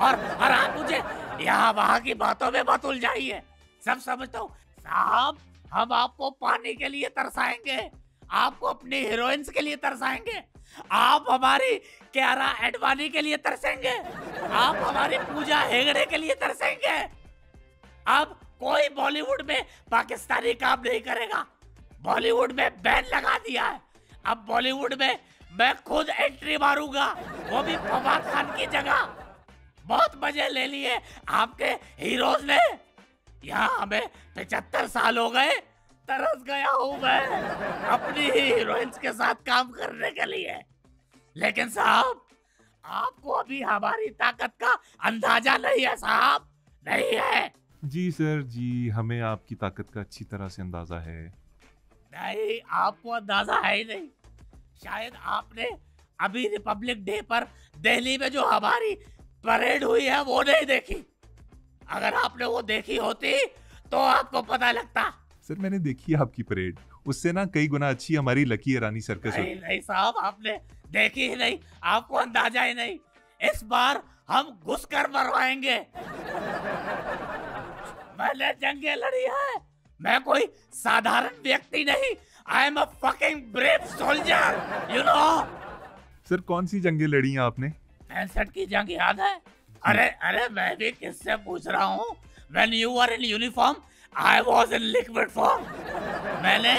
और आप मुझे यहाँ वहाँ की बातों में मत उलझाइए। सब समझता हूँ साहब, हम आपको पानी के लिए तरसाएंगे, आपको अपनी हीरोइंस के लिए तरसाएंगे, आप हमारी कियारा एडवाणी के लिए तरसेंगे, आप हमारी पूजा हेगड़े के लिए तरसेंगे। अब कोई बॉलीवुड में पाकिस्तानी काम नहीं करेगा, बॉलीवुड में बैन लगा दिया है। अब बॉलीवुड में मैं खुद एंट्री मारूंगा, वो भी फवाद खान की जगह। बहुत मजे ले लिए आपके हीरोज ने। यहाँ हमें 75 साल हो गए, तरस गया हूँ मैं अपनी हीरोइंस के साथ काम करने के लिए। लेकिन साहब, आपको अभी हमारी ताकत का अंदाजा नहीं है साहब, नहीं है। जी सर जी, हमें आपकी ताकत का अच्छी तरह से अंदाजा है। नहीं, आपको अंदाजा है ही नहीं। शायद आपने अभी रिपब्लिक डे पर दिल्ली में जो हमारी परेड हुई है वो नहीं देखी। अगर आपने वो देखी होती तो आपको पता लगता। सर मैंने देखी आपकी परेड, उससे ना कई गुना अच्छी हमारी लकी रानी सर्कस नहीं, नहीं साहब, आपने देखी ही नहीं, आपको अंदाजा ही नहीं। इस बार हम घुस कर मरवाएंगे। मैंने जंगे लड़ी है, मैं कोई साधारण व्यक्ति नहीं। I am a fucking brave soldier, you know. Sir कौन सी जंगें लड़ी हैं आपने? 65 की जंग याद है? अरे अरे, मैं भी किससे पूछ रहा हूँ। When you were in uniform, I was in liquid form. मैंने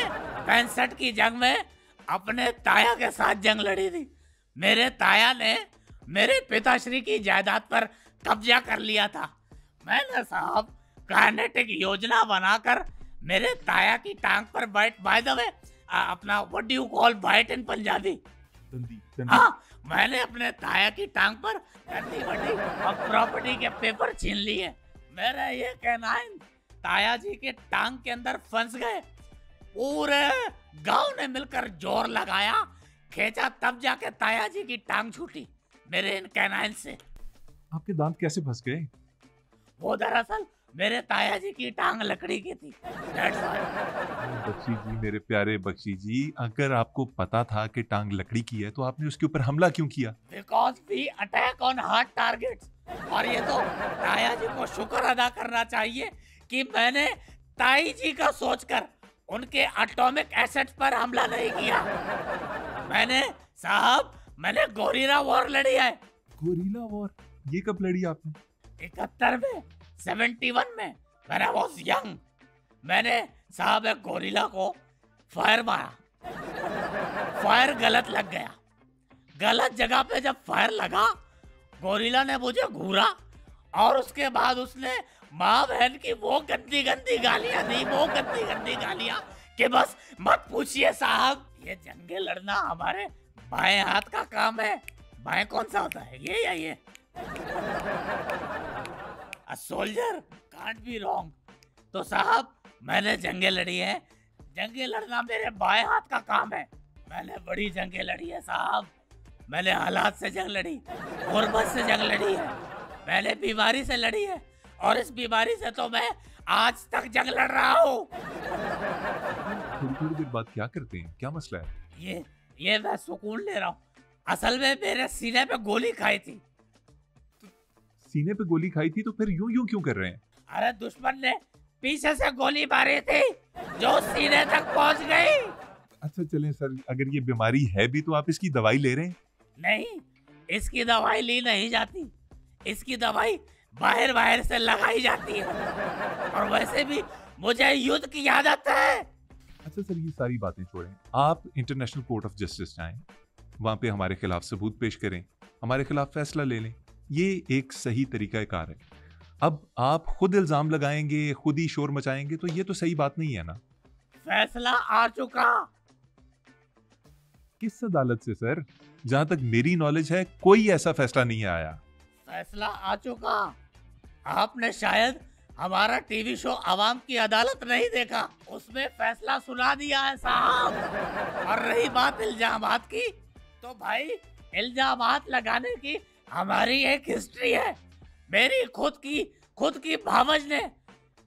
65 की जंग में अपने ताया के साथ जंग लड़ी थी। मेरे ताया ने मेरे पिताश्री की जायदाद पर कब्जा कर लिया था। मैंने साहब काइनेटिक योजना बनाकर मेरे ताया की टांग पर बाइट, बाय द वे अपना what do you call bite in Punjabi? हाँ, मैंने अपने ताया की टांग पर गंदी वड्डी और प्रॉपर्टी के पेपर छीन लिए। मेरा ये कैनाइन ताया जी के टांग के अंदर फंस गए। पूरे गांव ने मिलकर जोर लगाया, खींचा, तब जाके ताया जी की टांग छूटी मेरे इन कैनाइन से। आपके दांत कैसे फंस गए? वो दरअसल मेरे ताया जी की टांग लकड़ी की थी। बख्शी जी, मेरे प्यारे बख्शी जी, अगर आपको पता था कि टांग लकड़ी की है तो आपने उसके ऊपर हमला क्यों किया? Because we attack on hard targets. और ये तो ताया जी को शुक्र अदा करना चाहिए कि मैंने ताई जी का सोचकर उनके एटॉमिक एसेट्स पर हमला नहीं किया। मैंने गोरिल्ला वॉर लड़ी है। Gorilla war? ये कब लड़ी आपने? 71 में, 71 में, when I was young, मैंने साहब एक गोरिल्ला को फायर मारा। फायर गलत लग गया। गलत जगह पे जब फायर लगा, गोरिल्ला ने मुझे घूरा और उसके बाद उसने माँ बहन की वो गंदी गंदी गालियां दी, वो गंदी गंदी गालियां कि बस मत पूछिए साहब। ये जंगे लड़ना हमारे बाएं हाथ का काम है। बाएं कौन सा होता है, ये या ये? A soldier can't be wrong। तो साहब, मैंने जंगे लड़ी है। जंगे लड़ना मेरे बाएं हाथ का काम है। मैंने बड़ी जंगे लड़ी है साहब। मैंने हालात से जंग लड़ी, गुर्बत से जंग लड़ी है, मैंने बीमारी से लड़ी है, और इस बीमारी से तो मैं आज तक जंग लड़ रहा हूँ। थोड़ी थोड़ी देर बाद क्या करते हैं, क्या मसला है? ये मैं सुकून ले रहा हूँ। असल में मेरे सीने पे गोली खाई थी। सीने पे गोली खाई थी तो फिर यूं यूं क्यों कर रहे हैं? अरे दुश्मन ने पीछे से गोली मारी थी जो सीने तक पहुंच गई। अच्छा चलें सर, अगर ये बीमारी है भी तो आप इसकी दवाई ले रहे हैं? नहीं, इसकी दवाई ली नहीं जाती। इसकी दवाई बाहर बाहर से लगाई जाती है। और वैसे भी मुझे युद्ध की आदत है। अच्छा सर, ये सारी बातें छोड़ें, आप इंटरनेशनल कोर्ट ऑफ जस्टिस जाएं, वहां पे हमारे खिलाफ सबूत पेश करें, हमारे खिलाफ फैसला ले लें। ये एक सही तरीका कार है। अब आप खुद इल्जाम लगाएंगे, खुद ही शोर मचाएंगे तो ये तो सही बात नहीं है ना। फैसला आ चुका। किस अदालत से सर? जहां तक मेरी नॉलेज है कोई ऐसा फैसला नहीं आया। फैसला आ चुका। आपने शायद हमारा टीवी शो आवाम की अदालत नहीं देखा, उसमें फैसला सुना दिया है साहब। और रही बात इल्जामात की, तो भाई इल्जामात लगाने की हमारी एक हिस्ट्री है। मेरी खुद की भावज ने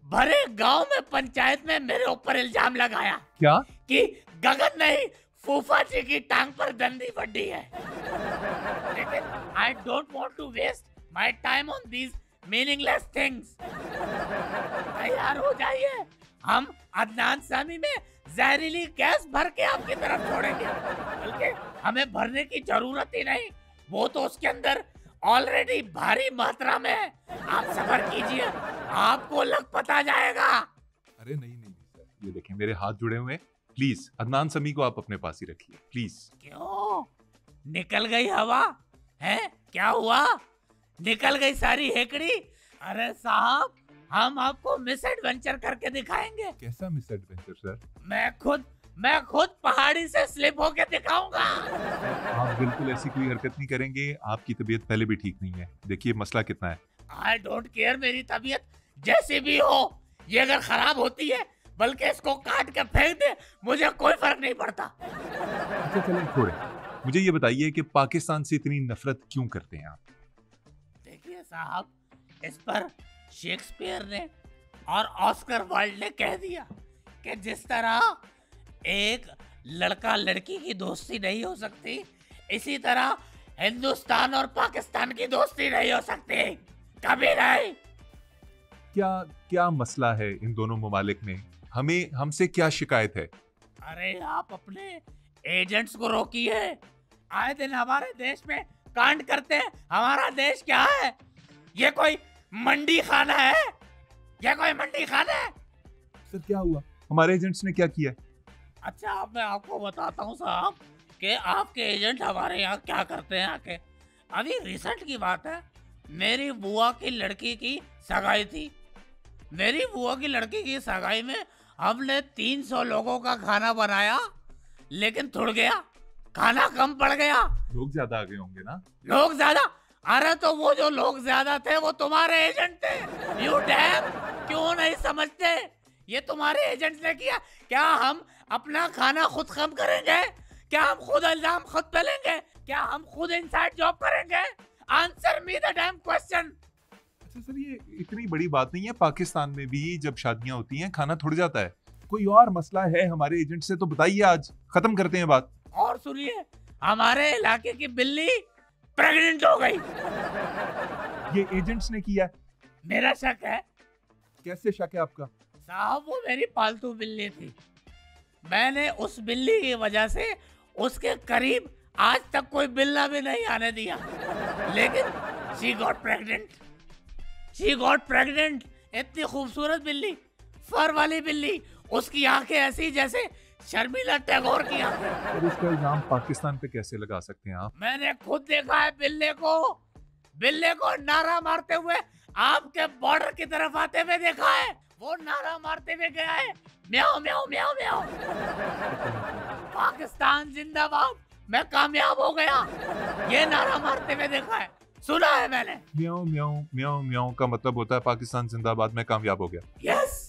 भरे गांव में पंचायत में मेरे ऊपर इल्जाम लगाया। क्या? कि गगन नहीं, फूफा जी की टांग पर दंडी बड्डी है। लेकिन I don't want to waste my time on these meaningless things. तैयार हो जाइए, हम अदनान सामी में जहरीली गैस भर के आपकी तरफ छोड़ेंगे। बल्कि हमें भरने की जरूरत ही नहीं, वो तो उसके अंदर ऑलरेडी भारी मात्रा में है। आप सब्र कीजिए, आपको लग पता जाएगा। अरे नहीं नहीं सर, ये देखें मेरे हाथ जुड़े हुए हैं। प्लीज अदनान समी को आप अपने पास ही रखिए प्लीज। क्यों निकल गई हवा है? क्या हुआ? निकल गई सारी हेकड़ी? अरे साहब, हम आपको मिस एडवेंचर करके दिखाएंगे। कैसा मिस एडवेंचर सर? मैं खुद पहाड़ी से स्लिप होके दिखाऊंगा। आप बिल्कुल ऐसी कोई हरकत नहीं करेंगे, आपकी तबीयत पहले भी ठीक नहीं है। देखिए मसला कितना है। आई डोंट केयर, मेरी तबीयत जैसी भी हो, ये अगर खराब होती है बल्कि इसको काट के फेंक दे, मुझे कोई फर्क नहीं पड़ता। अच्छा चलें छोड़े, मुझे ये बताइए कि पाकिस्तान से इतनी नफरत क्यों करते हैं आप? देखिए साहब, इस पर शेक्सपियर ने और ऑस्कर वाइल्ड ने कह दिया कि जिस तरह एक लड़का लड़की की दोस्ती नहीं हो सकती, इसी तरह हिंदुस्तान और पाकिस्तान की दोस्ती नहीं हो सकती, कभी नहीं। क्या मसला है इन दोनों ममालिक में? हमसे क्या शिकायत है? अरे आप अपने एजेंट्स को रोकिए। आए दिन हमारे देश में कांड करते हैं। हमारा देश क्या है? ये कोई मंडी खाना है? ये कोई मंडी खाना है? सर क्या हुआ? हमारे एजेंट्स ने क्या किया? अच्छा, अब मैं आपको बताता हूँ साहब कि आपके एजेंट हमारे यहाँ क्या करते हैं आके। अभी रिसेंट की बात है, मेरी बुआ की लड़की की सगाई थी। मेरी बुआ की लड़की की सगाई में हमने 300 लोगों का खाना बनाया, लेकिन थुड़ गया, खाना कम पड़ गया। लोग ज्यादा आ गए होंगे ना? लोग ज्यादा? अरे तो वो जो लोग ज्यादा थे वो तुम्हारे एजेंट थे। यू डैम, क्यों नहीं समझते? ये तुम्हारे एजेंट्स ने किया। क्या हम अपना खाना खुद कम करेंगे? क्या हम खुद इल्जाम खुद पे लेंगे? क्या हम खुद इनसाइड जॉब करेंगे? Answer me the dam question. अच्छा सर, ये इतनी बड़ी बात नहीं है। पाकिस्तान में भी जब शादियां होती हैं खाना थोड़ जाता है। कोई और मसला है हमारे एजेंट से तो बताइए, आज खत्म करते हैं बात। और सुनिए, हमारे इलाके की बिल्ली प्रेग्नेंट हो गई। ये एजेंट्स ने किया? मेरा शक है। कैसे शक है आपका? साहब, वो मेरी पालतू बिल्ली थी। मैंने उस बिल्ली की वजह से उसके करीब आज तक कोई बिल्ला भी नहीं आने दिया, लेकिन she got pregnant। she got pregnant। इतनी खूबसूरत बिल्ली, फर वाली बिल्ली, उसकी आंखें ऐसी जैसे शर्मिला टैगोर की आंखें। और इसका इल्जाम पाकिस्तान पे कैसे लगा सकते हैं आप? मैंने खुद देखा है बिल्ले को नारा मारते हुए आपके बॉर्डर की तरफ आते हुए देखा है। वो नारा मारते हुए गया है, म्याओ म्याओ म्याओ म्याओ, पाकिस्तान जिंदाबाद, मैं कामयाब हो गया, ये नारा मारते हुए देखा है, सुना है मैंने। म्याओ म्याओ म्याओ म्याओ का मतलब होता है पाकिस्तान जिंदाबाद, मैं कामयाब हो गया। यस।